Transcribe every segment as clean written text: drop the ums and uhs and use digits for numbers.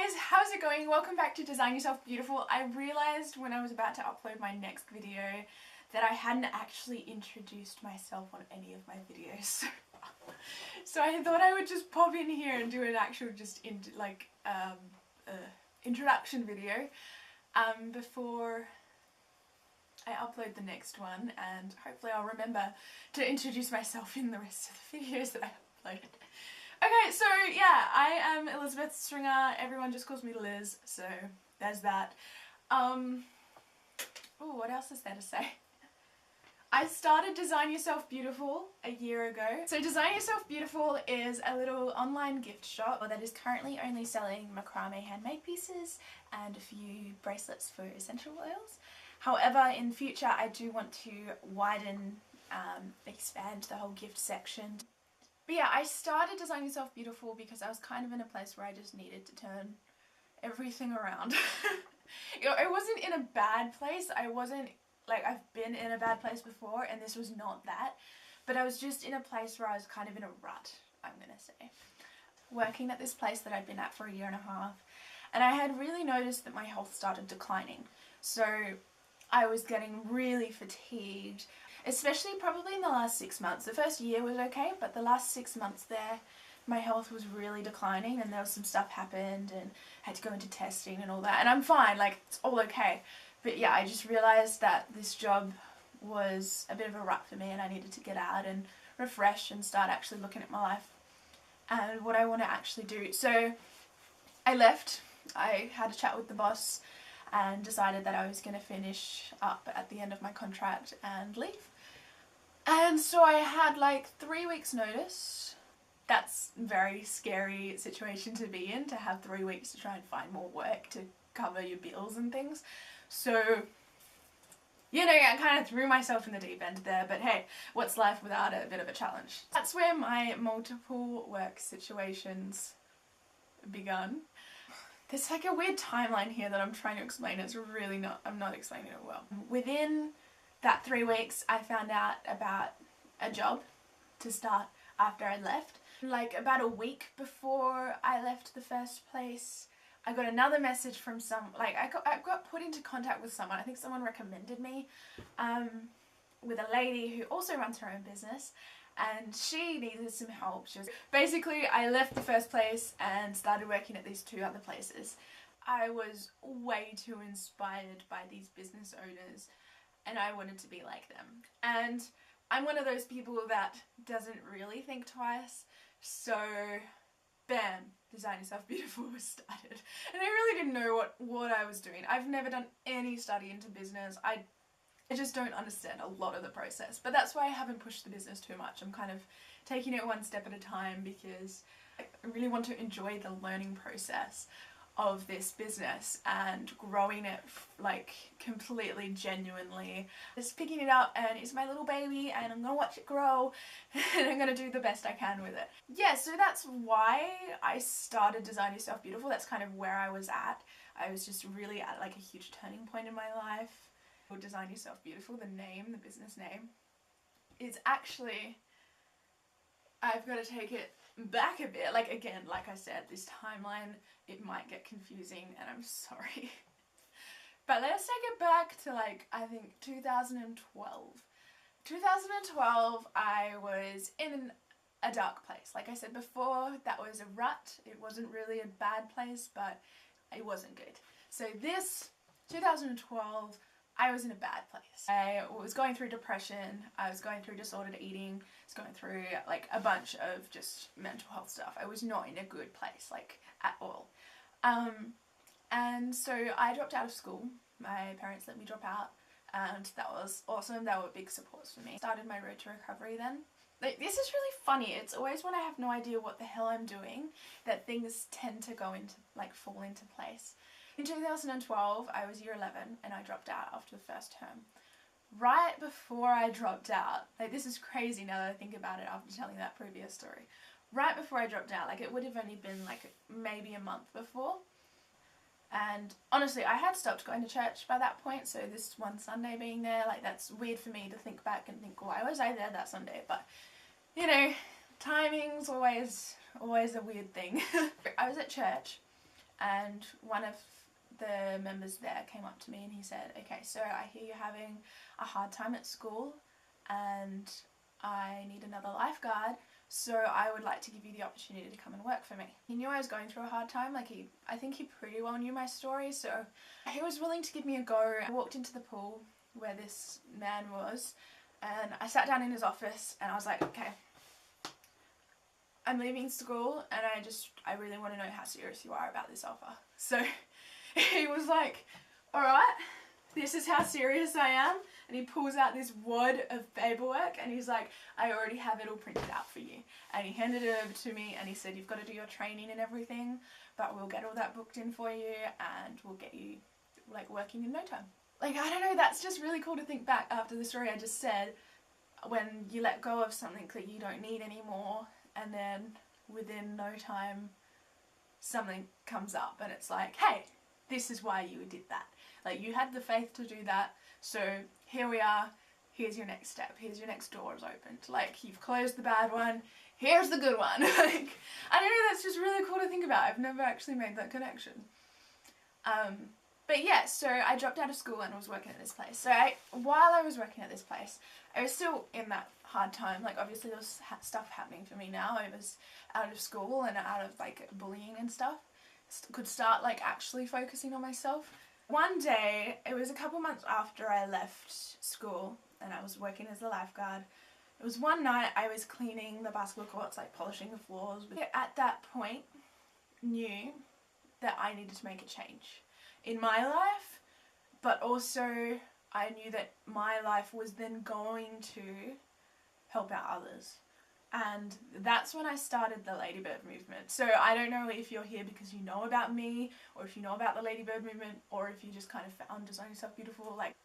guys, how's it going? Welcome back to Design Yourself Beautiful. I realised when I was about to upload my next video that I hadn't actually introduced myself on any of my videos. So I thought I would just pop in here and do an actual introduction video before I upload the next one, and hopefully I'll remember to introduce myself in the rest of the videos that I uploaded. Okay, so yeah, I am Elizabeth Stringer. Everyone just calls me Liz, so there's that. Oh, what else is there to say? I started Design Yourself Beautiful a year ago. So Design Yourself Beautiful is a little online gift shop that is currently only selling macrame handmade pieces and a few bracelets for essential oils. However, in future I do want to widen, expand the whole gift section. But yeah, I started Design Yourself Beautiful because I was kind of in a place where I just needed to turn everything around. You know, I wasn't in a bad place. I wasn't, like, I've been in a bad place before and this was not that. But I was just in a place where I was kind of in a rut, I'm gonna say. Working at this place that I'd been at for a year and a half, and I had really noticed that my health started declining. So I was getting really fatigued, especially probably in the last 6 months. The first year was okay, but the last 6 months there, my health was really declining and there was some stuff happened and I had to go into testing and all that. And I'm fine, like, it's all okay. But yeah, I just realised that this job was a bit of a rut for me and I needed to get out and refresh and start actually looking at my life and what I want to actually do. So I left. I had a chat with the boss and decided that I was going to finish up at the end of my contract and leave. And so I had like 3 weeks notice. That's a very scary situation to be in, to have 3 weeks to try and find more work to cover your bills and things. So, you know, I kind of threw myself in the deep end there, but hey, what's life without a bit of a challenge? That's where my multiple work situations begun. There's like a weird timeline here that I'm trying to explain. It's really not, I'm not explaining it well. Within that 3 weeks, I found out about a job to start after I left. Like about a week before I left the first place, I got another message from I got put into contact with someone. I think someone recommended me with a lady who also runs her own business, and she needed some help. Basically, I left the first place and started working at these 2 other places. I was way too inspired by these business owners and I wanted to be like them. And I'm one of those people that doesn't really think twice, so bam, Design Yourself Beautiful was started. And I really didn't know what I was doing. I've never done any study into business. I just don't understand a lot of the process, but that's why I haven't pushed the business too much. I'm kind of taking it one step at a time because I really want to enjoy the learning process of this business and growing it like completely genuinely. Just picking it up and it's my little baby and I'm gonna watch it grow and I'm gonna do the best I can with it. Yeah, so that's why I started Design Yourself Beautiful. That's kind of where I was at. I was just really at like a huge turning point in my life. Design Yourself Beautiful, the name, the business name, is actually, I've got to take it back a bit. Like, again, like I said, this timeline, it might get confusing and I'm sorry. But let's take it back to like, I think 2012. 2012, I was in a dark place. Like I said before, that was a rut. It wasn't really a bad place, but it wasn't good. So this 2012, I was in a bad place. I was going through depression, I was going through disordered eating, I was going through like a bunch of just mental health stuff. I was not in a good place, like, at all. And so I dropped out of school. My parents let me drop out and that was awesome. They were big supports for me. Started my road to recovery then. Like, this is really funny. It's always when I have no idea what the hell I'm doing that things tend to go into, like, fall into place. In 2012, I was year 11 and I dropped out after the first term. Right before I dropped out, like, this is crazy now that I think about it after telling that previous story. Right before I dropped out, like, it would have only been like maybe a month before. And honestly, I had stopped going to church by that point, so this one Sunday being there, like, that's weird for me to think back and think, why was I there that Sunday? But, you know, timing's always a weird thing. I was at church and one of the members there came up to me and he said, okay, so I hear you're having a hard time at school and I need another lifeguard, so I would like to give you the opportunity to come and work for me. He knew I was going through a hard time, like I think he pretty well knew my story, so he was willing to give me a go. I walked into the pool where this man was and I sat down in his office and I was like, okay, I'm leaving school and I really want to know how serious you are about this offer. So he was like, alright, this is how serious I am. And he pulls out this wad of paperwork and he's like, I already have it all printed out for you. And he handed it over to me and he said, you've got to do your training and everything, but we'll get all that booked in for you and we'll get you like working in no time. Like, I don't know, that's just really cool to think back after the story I just said, when you let go of something that you don't need anymore and then within no time something comes up and it's like, hey, this is why you did that. Like, you had the faith to do that, so here we are, here's your next step, here's your next door is opened. Like, you've closed the bad one, here's the good one. Like, I don't know, that's just really cool to think about. I've never actually made that connection. But yeah, so I dropped out of school and was working at this place. So while I was working at this place, I was still in that hard time. Like, obviously there was stuff happening for me now. I was out of school and out of like bullying and stuff. Could start like actually focusing on myself. One day, it was a couple months after I left school and I was working as a lifeguard. It was one night I was cleaning the basketball courts, like polishing the floors. But at that point, knew that I needed to make a change in my life, but also I knew that my life was then going to help out others. And that's when I started the Ladybird movement. So I don't know if you're here because you know about me, or if you know about the Ladybird movement, or if you just kind of found Design Yourself Beautiful. Like,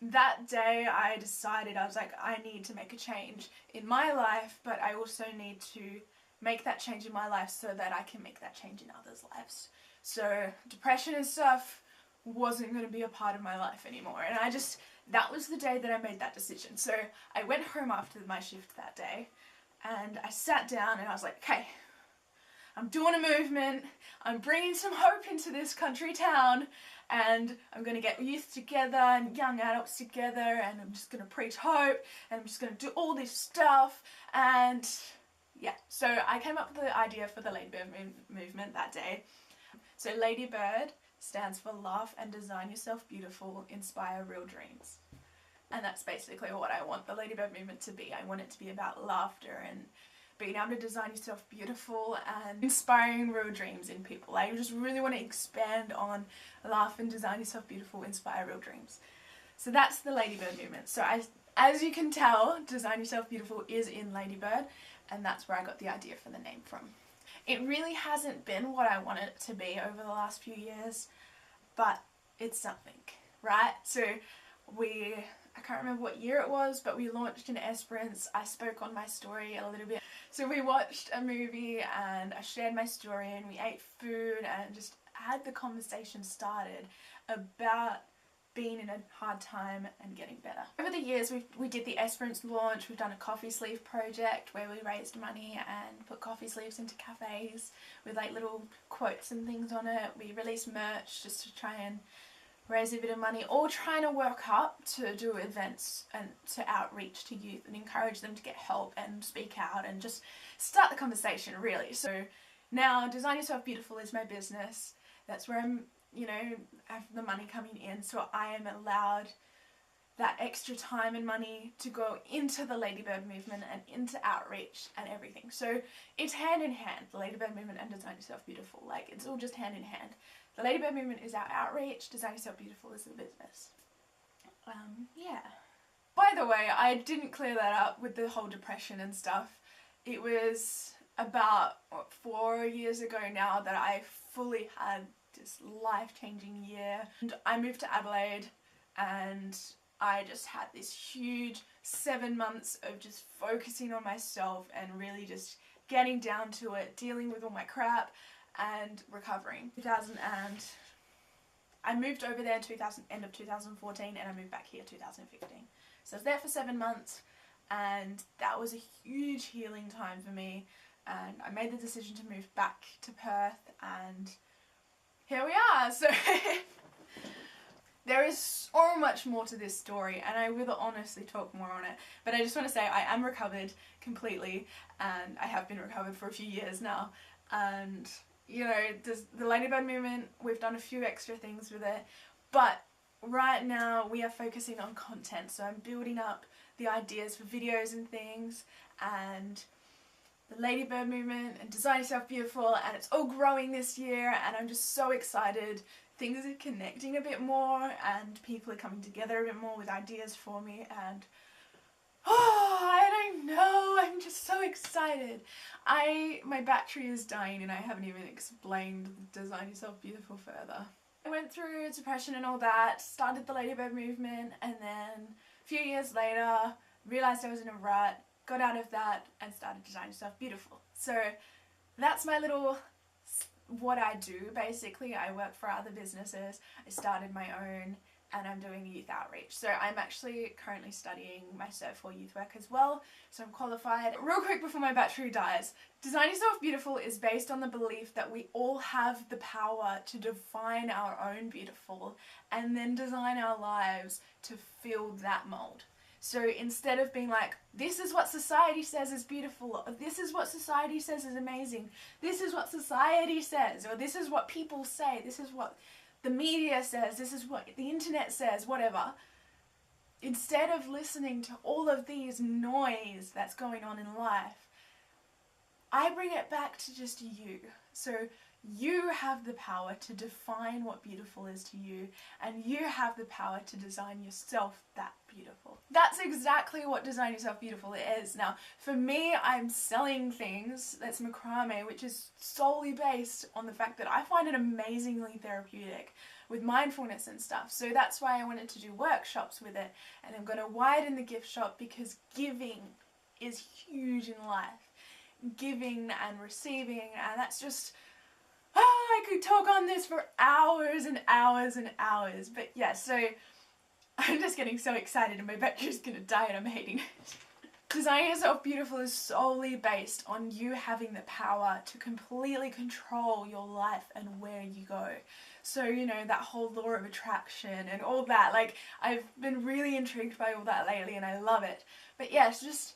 that day I decided, I was like, I need to make a change in my life, but I also need to make that change in my life so that I can make that change in others' lives. So depression and stuff wasn't going to be a part of my life anymore. And that was the day that I made that decision. So I went home after my shift that day and I sat down and I was like, okay, I'm doing a movement, I'm bringing some hope into this country town, and I'm going to get youth together and young adults together, and I'm just going to preach hope, and I'm just going to do all this stuff. And yeah, so I came up with the idea for the Ladybird movement that day. So Ladybird stands for Laugh and Design Yourself Beautiful, Inspire Real Dreams. And that's basically what I want the Ladybird movement to be. I want it to be about laughter and being able to design yourself beautiful and inspiring real dreams in people. I just really want to expand on laugh and design yourself beautiful, inspire real dreams. So that's the Ladybird movement. So as you can tell, Design Yourself Beautiful is in Ladybird, and that's where I got the idea for the name from. It really hasn't been what I wanted it to be over the last few years, but it's something, right? So I can't remember what year it was, but we launched in Esperance. I spoke on my story a little bit. So we watched a movie and I shared my story and we ate food and just had the conversation started about being in a hard time and getting better. Over the years we did the Esperance launch, we've done a coffee sleeve project where we raised money and put coffee sleeves into cafes with like little quotes and things on it. We released merch just to try and raise a bit of money, all trying to work up to do events and to outreach to youth and encourage them to get help and speak out and just start the conversation, really. So now Design Yourself Beautiful is my business. That's where I'm, have the money coming in, so I am allowed that extra time and money to go into the Ladybird movement and into outreach and everything. So it's hand in hand, the Ladybird movement and Design Yourself Beautiful. Like, it's all just hand in hand. The Ladybird movement is our outreach, Design Yourself Beautiful is the business. Yeah. By the way, I didn't clear that up with the whole depression and stuff. It was about 4 years ago now that I fully had this life-changing year. And I moved to Adelaide and I just had this huge 7 months of just focusing on myself and really just getting down to it, dealing with all my crap and recovering. I moved over there in end of 2014 and I moved back here 2015. So I was there for 7 months and that was a huge healing time for me, and I made the decision to move back to Perth, and here we are. So there is so much more to this story, and I will honestly talk more on it, but I just want to say I am recovered completely, and I have been recovered for a few years now, and you know, the Ladybird movement, we've done a few extra things with it, but right now we are focusing on content. So I'm building up the ideas for videos and things, and the Ladybird movement and Design Yourself Beautiful, and it's all growing this year, and I'm just so excited. Things are connecting a bit more, and people are coming together a bit more with ideas for me, and oh, I don't know, I'm just so excited. My battery is dying, and I haven't even explained Design Yourself Beautiful further. I went through depression and all that, started the Ladybird movement, and then a few years later realised I was in a rut, got out of that, and started Design Yourself Beautiful. So that's my little, what I do basically. I work for other businesses, I started my own, and I'm doing youth outreach. So I'm actually currently studying my Cert 4 youth work as well, so I'm qualified. Real quick before my battery dies, Design Yourself Beautiful is based on the belief that we all have the power to define our own beautiful and then design our lives to fill that mold. So instead of being like, this is what society says is beautiful, or this is what society says is amazing, this is what society says, or this is what people say, this is what the media says, this is what the internet says, whatever. Instead of listening to all of these noise that's going on in life, I bring it back to just you. So you have the power to define what beautiful is to you, and you have the power to design yourself that beautiful. That's exactly what Design Yourself Beautiful is. Now, for me, I'm selling things that's macrame, which is solely based on the fact that I find it amazingly therapeutic with mindfulness and stuff. So that's why I wanted to do workshops with it, and I'm going to widen the gift shop because giving is huge in life. Giving and receiving, and that's just, I could talk on this for hours and hours and hours, but yeah, so I'm just getting so excited and my battery's gonna die and I'm hating it. Design Yourself Beautiful is solely based on you having the power to completely control your life and where you go. So, you know, that whole law of attraction and all that, like, I've been really intrigued by all that lately and I love it. But yeah, it's just,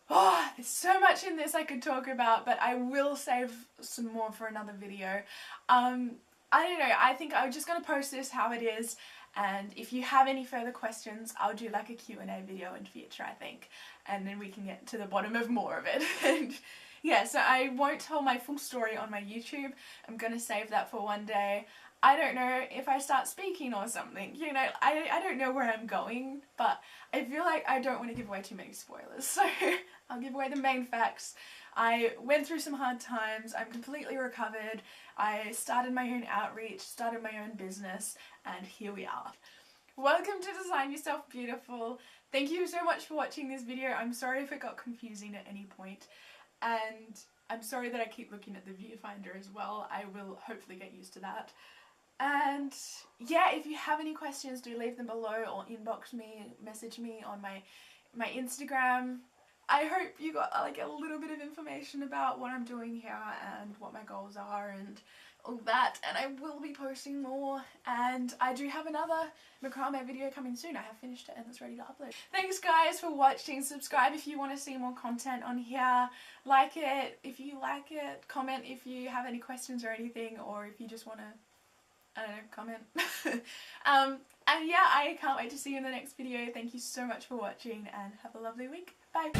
oh, there's so much in this I could talk about, but I will save some more for another video. I don't know, I think I'm just going to post this how it is, and if you have any further questions, I'll do like a Q&A video in future, I think, and then we can get to the bottom of more of it. And yeah, so I won't tell my full story on my YouTube. I'm going to save that for one day. I don't know if I start speaking or something, you know, I don't know where I'm going, but I feel like I don't want to give away too many spoilers, so I'll give away the main facts. I went through some hard times, I'm completely recovered, I started my own outreach, started my own business, and here we are. Welcome to Design Yourself Beautiful. Thank you so much for watching this video. I'm sorry if it got confusing at any point, and I'm sorry that I keep looking at the viewfinder as well. I will hopefully get used to that. And yeah, if you have any questions, do leave them below or inbox me, message me on my Instagram. I hope you got like a little bit of information about what I'm doing here and what my goals are and all that, and I will be posting more, and I do have another macrame video coming soon. I have finished it and it's ready to upload. Thanks guys for watching. Subscribe if you want to see more content on here. Like it if you like it. Comment if you have any questions or anything, or if you just want to, I don't know, comment. And yeah, I can't wait to see you in the next video. Thank you so much for watching and have a lovely week. Bye.